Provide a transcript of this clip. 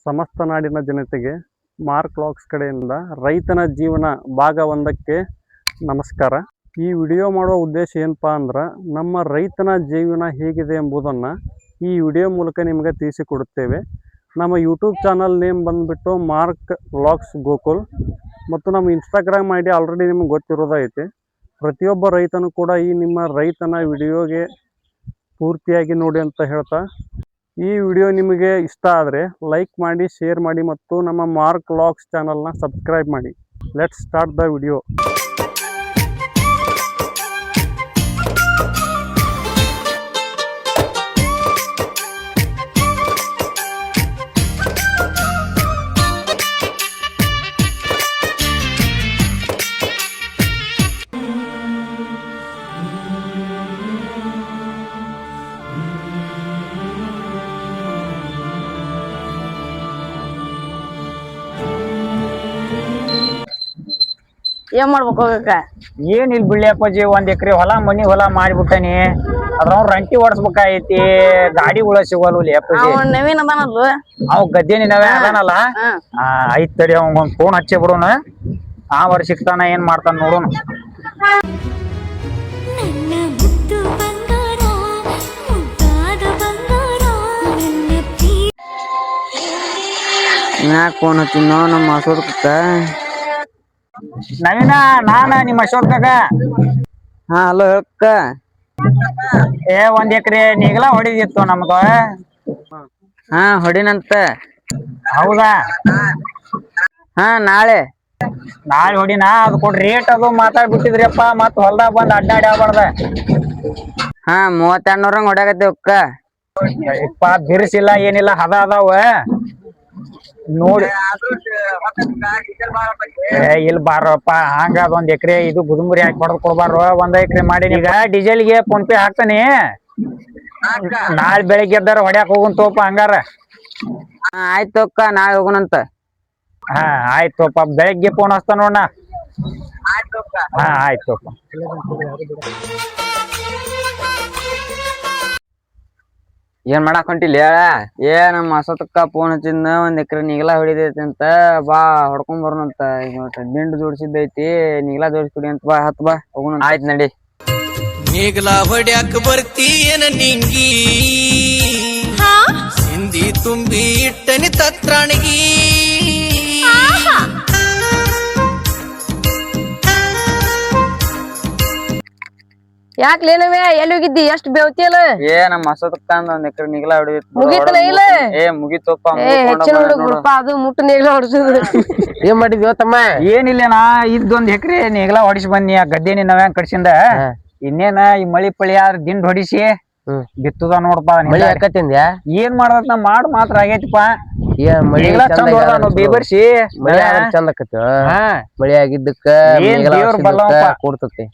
ಸಮಸ್ತ ನಾಡಿನ ಜನತೆಗೆ ಮಾರ್ಕ್ ವ್ಲಾಗ್ಸ್ ಕಡೆಯಿಂದ ರೈತನ ಜೀವನ ಭಾಗ 1ಕ್ಕೆ ನಮಸ್ಕಾರ. ಈ ವಿಡಿಯೋ ಮಾಡುವ ಉದ್ದೇಶ ಏನಪ್ಪಾ ಅಂದ್ರೆ ನಮ್ಮ ರೈತನ ಜೀವನ ಹೇಗಿದೆ ಎಂಬುದನ್ನು ಈ ವಿಡಿಯೋ ಮೂಲಕ ನಿಮಗೆ ತಿಳಿಸಿಕೊಡುತ್ತೇವೆ. ನಮ್ಮ ಯೂಟ್ಯೂಬ್ ಚಾನಲ್ ನೇಮ್ ಬಂದುಬಿಟ್ಟು ಮಾರ್ಕ್ ವ್ಲಾಗ್ಸ್ ಗೋಕುಲ್ ಮತ್ತು ನಮ್ಮ ಇನ್ಸ್ಟಾಗ್ರಾಮ್ ಐಡಿ ಆಲ್ರೆಡಿ ನಿಮಗೆ ಗೊತ್ತಿರೋದೈತೆ. ಪ್ರತಿಯೊಬ್ಬ ರೈತನು ಕೂಡ ಈ ನಿಮ್ಮ ರೈತನ ವಿಡಿಯೋಗೆ ಪೂರ್ತಿಯಾಗಿ ನೋಡಿ ಅಂತ ಹೇಳ್ತಾ, ಈ ವಿಡಿಯೋ ನಿಮಗೆ ಇಷ್ಟ ಆದರೆ ಲೈಕ್ ಮಾಡಿ, ಶೇರ್ ಮಾಡಿ ಮತ್ತು ನಮ್ಮ ಮಾರ್ಕ್ ವ್ಲಾಗ್ಸ್ ಚಾನಲ್ನ ಸಬ್ಸ್ಕ್ರೈಬ್ ಮಾಡಿ. Let's start the video. ಏನ್ ಮಾಡ್ಬೇಕು ಹೋಗಕ್ಕ? ಏನ್ ಇಲ್ಲಿ ಬಿಳ್ಳಿ ಅಪ್ಪಾಜಿ 1 ಎಕರೆ ಹೊಲ ಮನಿ ಹೊಲ ಮಾಡಿಬಿಟ್ಟನಿ. ಅದ್ರ ರಂಟಿ ಓಡಿಸ್ಬೇಕಾಗೈತಿ, ಗಾಡಿ ಸಿಗೋಲ್ವು ಅಪ್ಪಾಜಿ. ನವೀನ್ ಅದಾನಲ್ವ ಅವ್ ಗದ್ದೇನಿ ನಾವೇ ಅದಾನಲ್ಲ. ಐತ್ ತಡಿ, ಅವಂಗ ಒಂದ್ ಫೋನ್ ಹಚ್ಚಿ ಬಿಡೋಣ. ಆ ವರ್ಷ ಸಿಕ್ತಾನ ಏನ್ ಮಾಡ್ತಾನ ನೋಡೋಣ. ಯಾಕೆ ಫೋನ್ ಹಚ್ಚಿನೋ ನಮ್ಮ ಅಶೋಕ? ನವೀನ, ನಾನ ನಿಮ್ಮ ಅಶೋಕಾಗ. ಹಾ ಹಲೋ ಹೇಳ್ಕ. 1 ಎಕರೆ ನೀಗಲ ಹೊಡಿದಿತ್ತು ನಮ್ಗ. ಹಾ ಹೊಡಿನಂತ. ಹೌದಾ? ಹಾ ನಾಳೆ ಹೊಡಿನ. ಅದು ಕೊಡ್ ರೇಟ್ ಅದು ಮಾತಾಡ್ಬಿಟ್ಟಿದ್ರಿಪ್ಪ. ಮತ್ ಹೊಲ್ದಾಗ ಬಂದ್ ಅಡ್ಡಾಡಿ ಆಗ್ಬಾರ್ದ. ಹಾ 3200 ಹೊಡ್ಯಾಕತ್ತೇವ್ ಅಕ್ಕ. ಇಪ್ಪ ಬಿರ್ಸಿಲ್ಲ ಏನಿಲ್ಲ, ಹದ ಅದಾವ ನೋಡಿ. ಇಲ್ಲಿ ಬಾರಪ್ಪ, ಹಂಗ 1 ಎಕರೆ ಇದು ಗುದುಂಬರಿ ಹಾಕಿ ಹೊಡೆದ್ ಕೊಡ್ಬಾರ್ರು. 1 ಎಕರೆ ಮಾಡಿ ಈಗ ಡೀಸೆಲ್ಗೆ ಫೋನ್ ಪೇ ಹಾಕ್ತಾನೆ. ನಾಳೆ ಬೆಳಿಗ್ಗೆ ಎದ್ದಾರ ಹೊಡ್ಯಾಕ್ ಹೋಗುಂತೋಪ ಹಂಗಾರ. ಆಯ್ತು ಅಕ್ಕ, ನಾಳೆ ಹೋಗೋಣಂತ. ಹಾ ಆಯ್ತಪ್ಪ, ಬೆಳಿಗ್ಗೆ ಫೋನ್ ಹಚ್ತಾ ನೋಡ. ಹಾ ಆಯ್ತಪ್ಪ. ಏನ್ ಮಾಡಾಕ್ ಹೊಂಟಿಲ್ಲ ಹೇಳ? ನಮ್ಮ ಅಶೋಕ ಫೋನ್ ಹಚ್ಚಿದ್ನ 1 ಎಕರೆ ನೀಗಲ ಹೊಡಿದೈತಿ ಅಂತ, ಬಾ ಹೊಡ್ಕೊಂಡ್ ಬರೋಣಂತ. ದಿಂಡು ಜೋಡಿಸಿದ್ದೈತಿ, ನೀಗಲ ಜೋಡಿಸ್ಕೊಡಿ ಅಂತ. ಬಾ ಹತ್ ಬಾ ಹೋಗೋಣ. ಆಯ್ತು ನಡಿ. ನೀಗಲ ಹೊಡ್ಯಾಕ ಬರ್ತೀಯನ ನಿಂಗಿ, ಸಿಂಧಿ ತುಂಬಿ ಇಟ್ಟನಿ ತತ್ರಾಣಿಗಿ. ಯಾಕ್ಲೇನವೇ ಎಲ್ಲಿ ಹೋಗಿದ್ದಿ? ಎಷ್ಟ್ ಬೇವತಿಯಲ್ಲ? ನಮ್ಮ ಅಶೋಕ 1 ಎಕರೆ ನೀಗಲ ಹೊಡಿದೈತಿ. ಮುಗಿತಲ್ಲ ಇಲ್ಲ? ಮುಗಿತೋಪ. ಅದು ಮುಟ್ಟು ನೀಗ್ಲ ಹೊಡ್ಸುದು. ಏನ್ ಮಾಡಿದ್ವಿ ತಮ್ಮ? ಏನಿಲ್ಲನಾ, 1 ಎಕರೆ ನೀಗಲ ಹೊಡಿಸಿ ಬನ್ನಿ. ಆ ಗದ್ದೇನಿ ನಾವ್ಯಾಂಗ ಕಡ್ಸಿಂದ. ಇನ್ನೇನ ಈ ಮಳಿ ಪಳಿ ಆದ್ರ ದಿಂಡ್ ಹೊಡಿಸಿ ಬಿತ್ತುದ ನೋಡಪ್ಪ. ಏನ್ ಮಾಡದ ಮಾಡ್ ಮಾತ್ರ ಆಗೈತಿಪ್ಪ. ಬೇಬರ್ಸಿ ಚಂದ ಆಕತಿ. ಮಳಿ ಆಗಿದ್ದಕ್ಕ ಕೊಡ್ತತಿ.